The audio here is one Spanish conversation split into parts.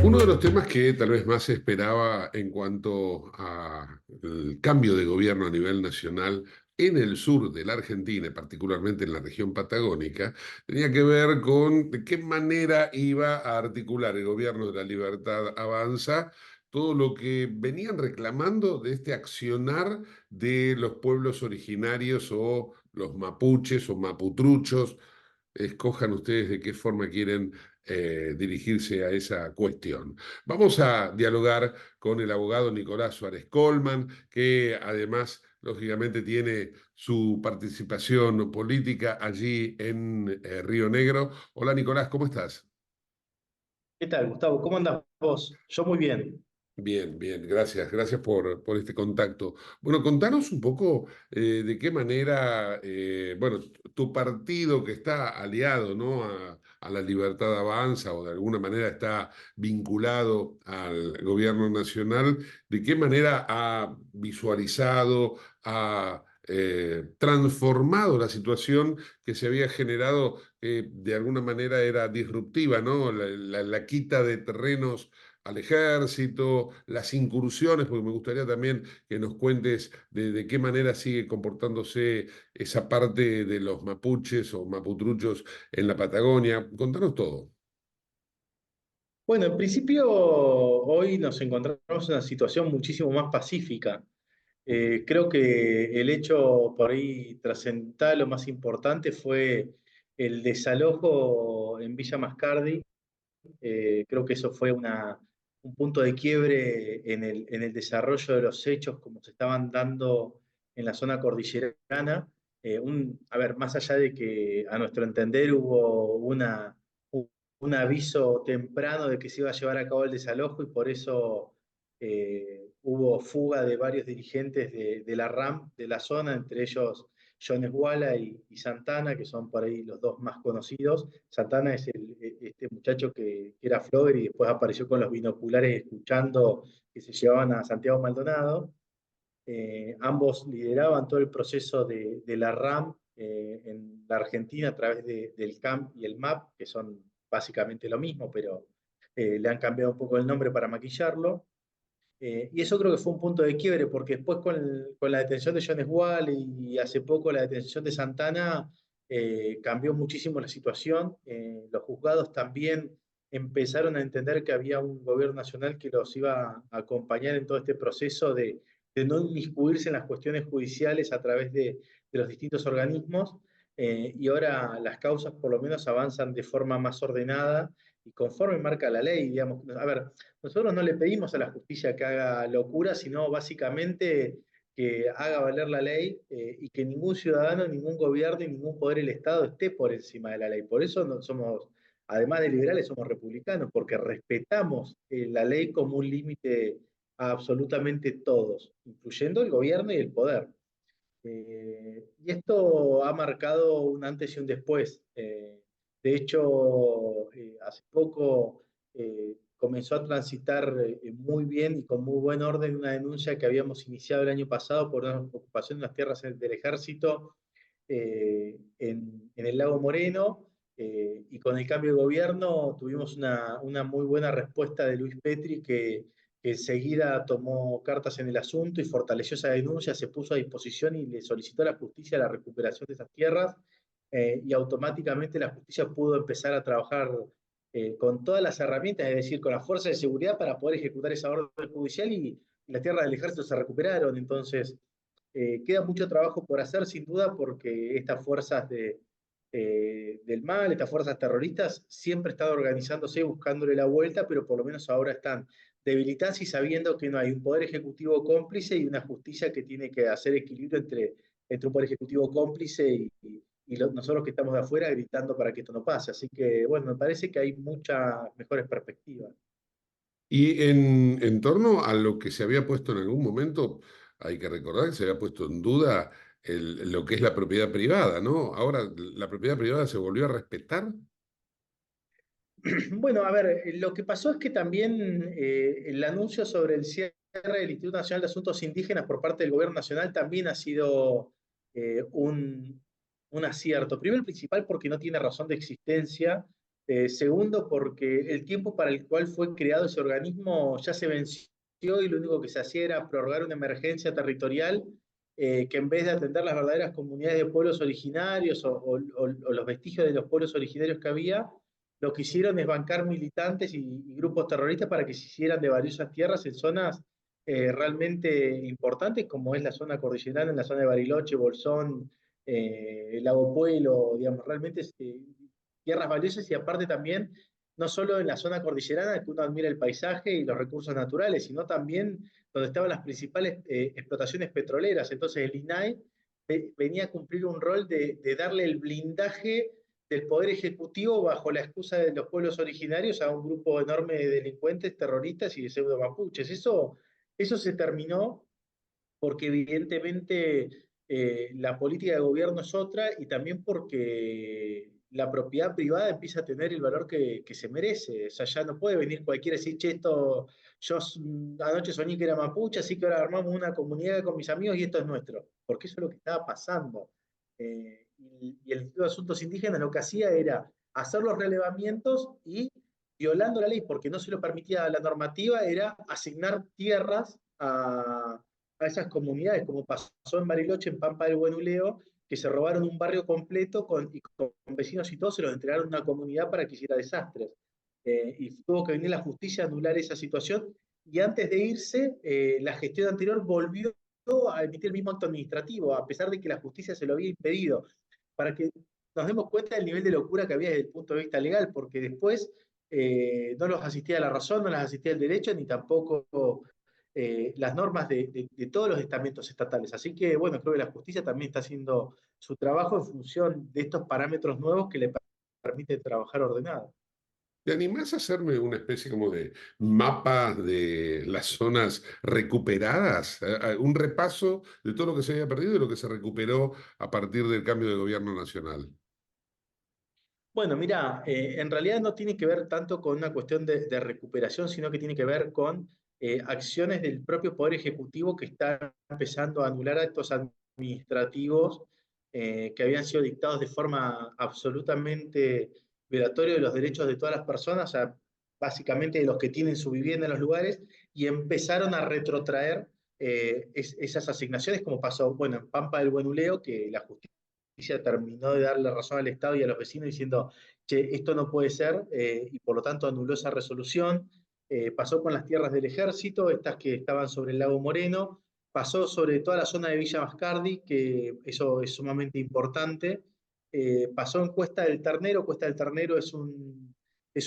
Uno de los temas que tal vez más se esperaba en cuanto al cambio de gobierno a nivel nacional en el sur de la Argentina, y particularmente en la región patagónica, tenía que ver con de qué manera iba a articular el gobierno de la Libertad Avanza todo lo que venían reclamando de este accionar de los pueblos originarios o los mapuches o maputruchos. Escojan ustedes de qué forma quieren dirigirse a esa cuestión. Vamos a dialogar con el abogado Nicolás Suárez Colman, que además, lógicamente, tiene su participación política allí en Río Negro. Hola Nicolás, ¿cómo estás? ¿Qué tal, Gustavo? ¿Cómo andás vos? Yo muy bien. Bien, bien, gracias, gracias por este contacto. Bueno, contanos un poco de qué manera, bueno, tu partido que está aliado, ¿no? a la Libertad Avanza o de alguna manera está vinculado al gobierno nacional, de qué manera ha visualizado, ha transformado la situación que se había generado, de alguna manera era disruptiva, ¿no? La quita de terrenos al ejército, las incursiones, porque me gustaría también que nos cuentes de qué manera sigue comportándose esa parte de los mapuches o maputruchos en la Patagonia. Contanos todo. Bueno, en principio hoy nos encontramos en una situación muchísimo más pacífica. Creo que el hecho por ahí trascendental o más importante fue el desalojo en Villa Mascardi. Creo que eso fue un punto de quiebre en el desarrollo de los hechos como se estaban dando en la zona cordillerana. A ver, más allá de que a nuestro entender hubo un aviso temprano de que se iba a llevar a cabo el desalojo y por eso hubo fuga de varios dirigentes de la RAM de la zona, entre ellos John Esguala y Santana, que son por ahí los dos más conocidos. Santana es este muchacho que era flogger y después apareció con los binoculares escuchando que se llevaban a Santiago Maldonado. Ambos lideraban todo el proceso de la RAM en la Argentina a través del CAMP y el MAP, que son básicamente lo mismo, pero le han cambiado un poco el nombre para maquillarlo. Y eso creo que fue un punto de quiebre, porque después con la detención de Jones Wall y hace poco la detención de Santana, cambió muchísimo la situación. Los juzgados también empezaron a entender que había un gobierno nacional que los iba a acompañar en todo este proceso de no inmiscuirse en las cuestiones judiciales a través de los distintos organismos. Y ahora las causas por lo menos avanzan de forma más ordenada y conforme marca la ley, digamos. A ver, nosotros no le pedimos a la justicia que haga locura, sino básicamente que haga valer la ley y que ningún ciudadano, ningún gobierno y ningún poder del Estado esté por encima de la ley. Por eso no somos, además de liberales, somos republicanos, porque respetamos la ley como un límite a absolutamente todos, incluyendo el gobierno y el poder. Y esto ha marcado un antes y un después. De hecho, hace poco comenzó a transitar muy bien y con muy buen orden una denuncia que habíamos iniciado el año pasado por una ocupación de las tierras del ejército en el Lago Moreno. Y con el cambio de gobierno tuvimos una muy buena respuesta de Luis Petri que enseguida tomó cartas en el asunto y fortaleció esa denuncia, se puso a disposición y le solicitó a la justicia la recuperación de esas tierras, y automáticamente la justicia pudo empezar a trabajar con todas las herramientas, es decir, con la fuerza de seguridad para poder ejecutar esa orden judicial y las tierras del ejército se recuperaron. Entonces, queda mucho trabajo por hacer, sin duda, porque estas fuerzas del mal, estas fuerzas terroristas, siempre están organizándose y buscándole la vuelta, pero por lo menos ahora están debilitadas y sabiendo que no hay un poder ejecutivo cómplice y una justicia que tiene que hacer equilibrio entre un poder ejecutivo cómplice y nosotros que estamos de afuera gritando para que esto no pase. Así que, bueno, me parece que hay muchas mejores perspectivas. Y en torno a lo que se había puesto en algún momento, hay que recordar que se había puesto en duda lo que es la propiedad privada, ¿no? Ahora la propiedad privada se volvió a respetar. Bueno, a ver, lo que pasó es que también el anuncio sobre el cierre del Instituto Nacional de Asuntos Indígenas por parte del Gobierno Nacional también ha sido un acierto. Primero, el principal, porque no tiene razón de existencia. Segundo, porque el tiempo para el cual fue creado ese organismo ya se venció y lo único que se hacía era prorrogar una emergencia territorial que en vez de atender las verdaderas comunidades de pueblos originarios o los vestigios de los pueblos originarios que había, lo que hicieron es bancar militantes y grupos terroristas para que se hicieran de valiosas tierras en zonas realmente importantes, como es la zona cordillerana, en la zona de Bariloche, Bolsón, Lago Puelo, digamos, realmente tierras valiosas y aparte también, no solo en la zona cordillerana, que uno admira el paisaje y los recursos naturales, sino también donde estaban las principales explotaciones petroleras. Entonces el INAI venía a cumplir un rol de darle el blindaje del poder ejecutivo bajo la excusa de los pueblos originarios a un grupo enorme de delincuentes, terroristas y de pseudo mapuches. Eso se terminó porque evidentemente la política de gobierno es otra y también porque la propiedad privada empieza a tener el valor que se merece. O sea, ya no puede venir cualquiera y decir, che, esto, yo anoche soñé que era mapuche, así que ahora armamos una comunidad con mis amigos y esto es nuestro. Porque eso es lo que estaba pasando. Y el Instituto de Asuntos Indígenas lo que hacía era hacer los relevamientos y violando la ley, porque no se lo permitía la normativa, era asignar tierras a esas comunidades, como pasó en Bariloche, en Pampa del Buenuleo, que se robaron un barrio completo y con vecinos y todo, se los entregaron a una comunidad para que hiciera desastres. Y tuvo que venir la justicia a anular esa situación. Y antes de irse, la gestión anterior volvió a emitir el mismo acto administrativo, a pesar de que la justicia se lo había impedido, para que nos demos cuenta del nivel de locura que había desde el punto de vista legal, porque después no los asistía la razón, no las asistía el derecho, ni tampoco las normas de todos los estamentos estatales. Así que, bueno, creo que la justicia también está haciendo su trabajo en función de estos parámetros nuevos que le permiten trabajar ordenado. ¿Te animás a hacerme una especie como de mapa de las zonas recuperadas? Un repaso de todo lo que se había perdido y lo que se recuperó a partir del cambio de gobierno nacional. Bueno, mira, en realidad no tiene que ver tanto con una cuestión de recuperación, sino que tiene que ver con acciones del propio Poder Ejecutivo que está empezando a anular actos administrativos que habían sido dictados de forma absolutamente violatoria de los derechos de todas las personas, o sea, básicamente de los que tienen su vivienda en los lugares, y empezaron a retrotraer esas asignaciones, como pasó, bueno, en Pampa del Buenuleo, que la justicia terminó de darle razón al Estado y a los vecinos diciendo, che, esto no puede ser, y por lo tanto anuló esa resolución. Pasó con las tierras del ejército, estas que estaban sobre el lago Moreno, pasó sobre toda la zona de Villa Mascardi, que eso es sumamente importante. Pasó en Cuesta del Ternero es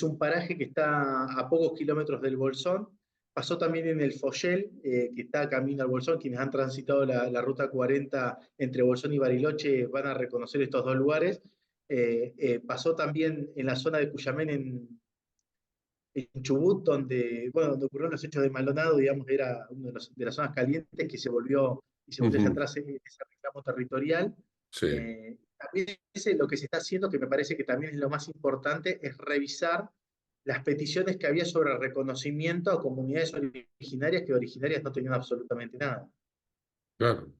un paraje que está a pocos kilómetros del Bolsón. Pasó también en el Follel, que está camino al Bolsón. Quienes han transitado la ruta 40 entre Bolsón y Bariloche van a reconocer estos dos lugares. Pasó también en la zona de Cuyamén, en Chubut, donde, bueno, donde ocurrieron los hechos de Maldonado, digamos, era una de las zonas calientes que se volvió a hacia Ujú. atrás ese reclamo territorial. Sí, También lo que se está haciendo, que me parece que también es lo más importante, es revisar las peticiones que había sobre reconocimiento a comunidades originarias que originarias no tenían absolutamente nada. claro,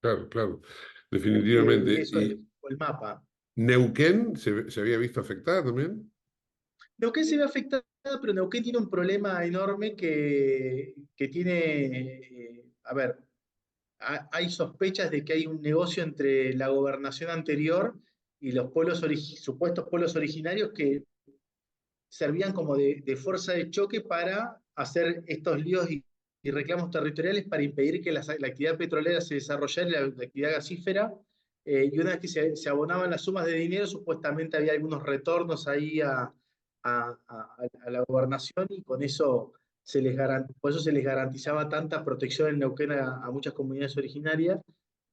claro, claro, Así que definitivamente. eso es ¿Y el mapa. Neuquén se había visto afectada también? Neuquén se ve afectada, pero Neuquén tiene un problema enorme que tiene, a ver, hay sospechas de que hay un negocio entre la gobernación anterior y los supuestos pueblos originarios que servían como de fuerza de choque para hacer estos líos y reclamos territoriales para impedir que la actividad petrolera se desarrollara, la actividad gasífera, y una vez que se abonaban las sumas de dinero, supuestamente había algunos retornos ahí a la gobernación y con eso por eso se les garantizaba tanta protección en Neuquén a muchas comunidades originarias.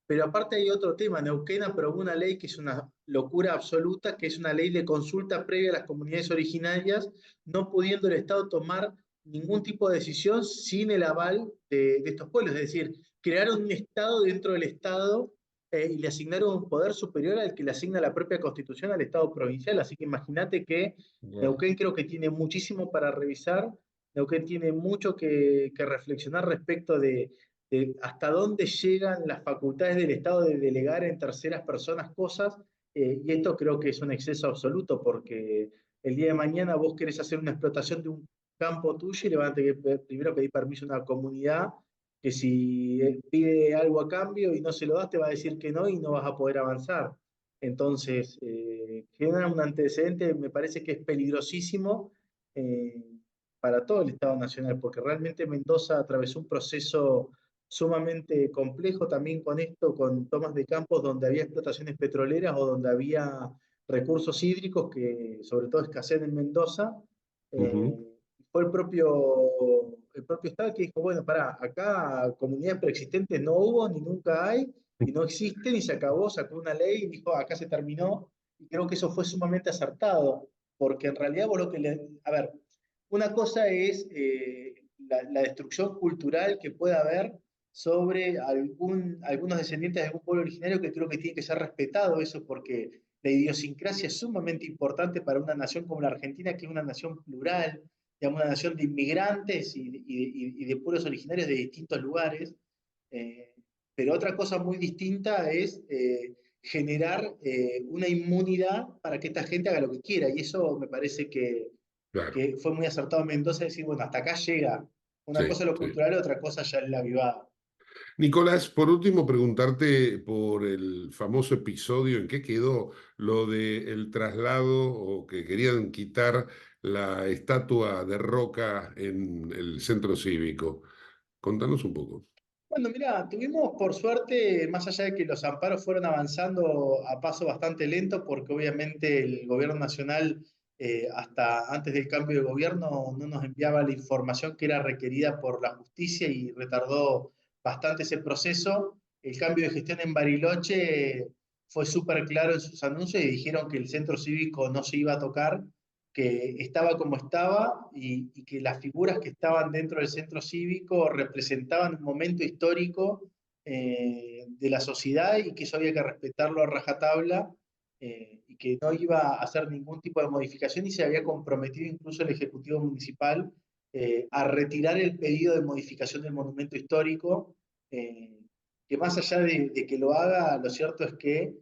Pero aparte hay otro tema, Neuquén aprobó una ley que es una locura absoluta, que es una ley de consulta previa a las comunidades originarias, no pudiendo el Estado tomar ningún tipo de decisión sin el aval de estos pueblos. Es decir, crearon un Estado dentro del Estado y le asignaron un poder superior al que le asigna la propia Constitución al Estado provincial. Así que imagínate que Wow. Neuquén creo que tiene muchísimo para revisar, Neuquén tiene mucho que reflexionar respecto de hasta dónde llegan las facultades del Estado de delegar en terceras personas cosas, y esto creo que es un exceso absoluto porque el día de mañana vos querés hacer una explotación de un campo tuyo y le van a tener que primero pedir permiso a una comunidad que si pide algo a cambio y no se lo das, te va a decir que no y no vas a poder avanzar. Entonces, genera un antecedente, me parece que es peligrosísimo eh, para todo el Estado Nacional, porque realmente Mendoza atravesó un proceso sumamente complejo también con esto, con tomas de campos donde había explotaciones petroleras o donde había recursos hídricos que sobre todo escasean en Mendoza. Ujú. Fue el propio Estado que dijo, bueno, pará, acá comunidades preexistentes no hubo, ni nunca hay, y no existen, y se acabó, sacó una ley y dijo, acá se terminó, y creo que eso fue sumamente acertado, porque en realidad vos lo que le... A ver, una cosa es la destrucción cultural que pueda haber sobre algunos descendientes de algún pueblo originario que creo que tiene que ser respetado eso porque la idiosincrasia es sumamente importante para una nación como la Argentina, que es una nación plural, digamos, una nación de inmigrantes y de pueblos originarios de distintos lugares. Eh, pero otra cosa muy distinta es generar una inmunidad para que esta gente haga lo que quiera. Y eso me parece Claro, que fue muy acertado en Mendoza decir, bueno, hasta acá llega. Una sí, cosa es lo sí. cultural, otra cosa ya es la vivada. Nicolás, por último, preguntarte por el famoso episodio en qué quedó lo del traslado o que querían quitar la estatua de Roca en el centro cívico. Contanos un poco. Bueno, mira, tuvimos por suerte, más allá de que los amparos fueron avanzando a paso bastante lento, porque obviamente el gobierno nacional, hasta antes del cambio de gobierno, no nos enviaba la información que era requerida por la justicia y retardó bastante ese proceso. El cambio de gestión en Bariloche fue súper claro en sus anuncios y dijeron que el centro cívico no se iba a tocar, que estaba como estaba y que las figuras que estaban dentro del centro cívico representaban un momento histórico de la sociedad y que eso había que respetarlo a rajatabla y que no iba a hacer ningún tipo de modificación y se había comprometido incluso el Ejecutivo Municipal a retirar el pedido de modificación del monumento histórico, eh, que más allá de que lo haga, lo cierto es que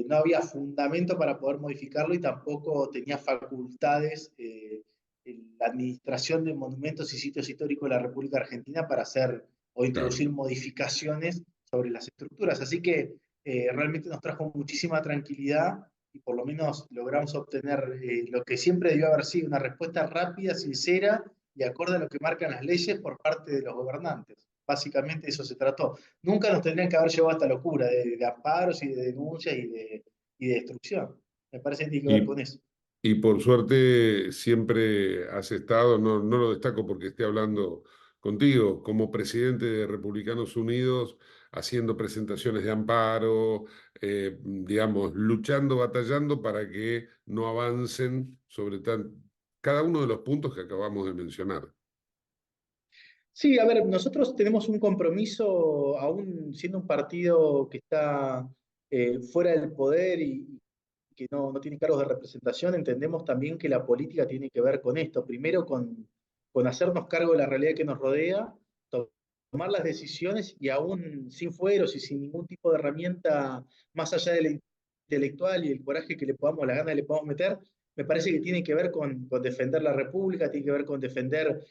no había fundamento para poder modificarlo y tampoco tenía facultades en la administración de monumentos y sitios históricos de la República Argentina para hacer o Claro. introducir modificaciones sobre las estructuras. Así que realmente nos trajo muchísima tranquilidad y por lo menos logramos obtener lo que siempre debió haber sido una respuesta rápida, sincera y acorde a lo que marcan las leyes por parte de los gobernantes. Básicamente eso se trató. Nunca nos tendrían que haber llevado a esta locura de amparos y de denuncias y de destrucción. Me parece que tiene que ver Y con eso. Y por suerte siempre has estado, no, no lo destaco porque esté hablando contigo, como presidente de Republicanos Unidos, haciendo presentaciones de amparo, digamos, luchando, batallando para que no avancen sobre cada uno de los puntos que acabamos de mencionar. Sí, a ver, nosotros tenemos un compromiso, aún siendo un partido que está fuera del poder y que no tiene cargos de representación, entendemos también que la política tiene que ver con esto. Primero, con hacernos cargo de la realidad que nos rodea, tomar las decisiones y aún sin fueros y sin ningún tipo de herramienta más allá de la intelectual y el coraje que le podamos, la gana que le podamos meter, me parece que tiene que ver con defender la República, tiene que ver con defender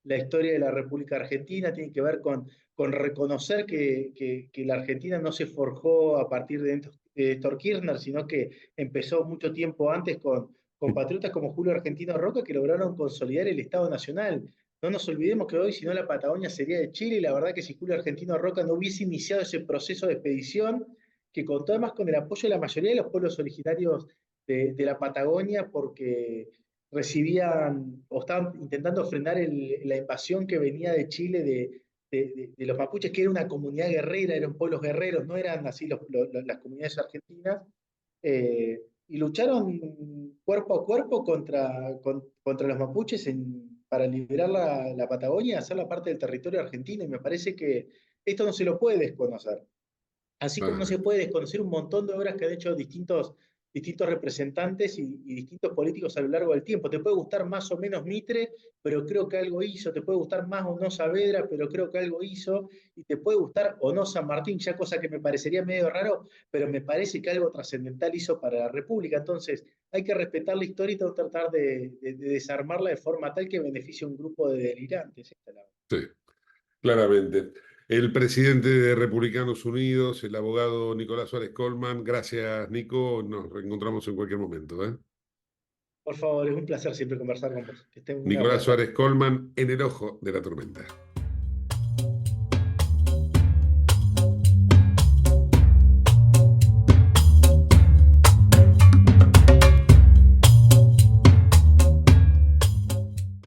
la historia de la República Argentina, tiene que ver con reconocer que la Argentina no se forjó a partir de Néstor Kirchner, sino que empezó mucho tiempo antes con patriotas como Julio Argentino Roca que lograron consolidar el Estado Nacional. No nos olvidemos que hoy, si no, la Patagonia sería de Chile, y la verdad que si Julio Argentino Roca no hubiese iniciado ese proceso de expedición, que contó además con el apoyo de la mayoría de los pueblos originarios de la Patagonia, porque recibían o estaban intentando frenar la invasión que venía de Chile de los mapuches, que era una comunidad guerrera, eran pueblos guerreros, no eran así las comunidades argentinas, y lucharon cuerpo a cuerpo contra los mapuches para liberar la Patagonia y hacerla parte del territorio argentino, y me parece que esto no se lo puede desconocer. Así como no Ah, se puede desconocer un montón de obras que han hecho distintos distintos representantes y distintos políticos a lo largo del tiempo. Te puede gustar más o menos Mitre, pero creo que algo hizo, te puede gustar más o no Saavedra, pero creo que algo hizo, y te puede gustar o no San Martín, ya cosa que me parecería medio raro, pero me parece que algo trascendental hizo para la República. Entonces, hay que respetar la historia y tratar de desarmarla de forma tal que beneficie a un grupo de delirantes. Esta es la... Sí, claramente. El presidente de Republicanos Unidos, el abogado Nicolás Suárez Colman. Gracias, Nico. Nos reencontramos en cualquier momento, ¿eh? Por favor, es un placer siempre conversar con vos. Que estén una Nicolás buena tarde. Suárez Colman en el ojo de la tormenta.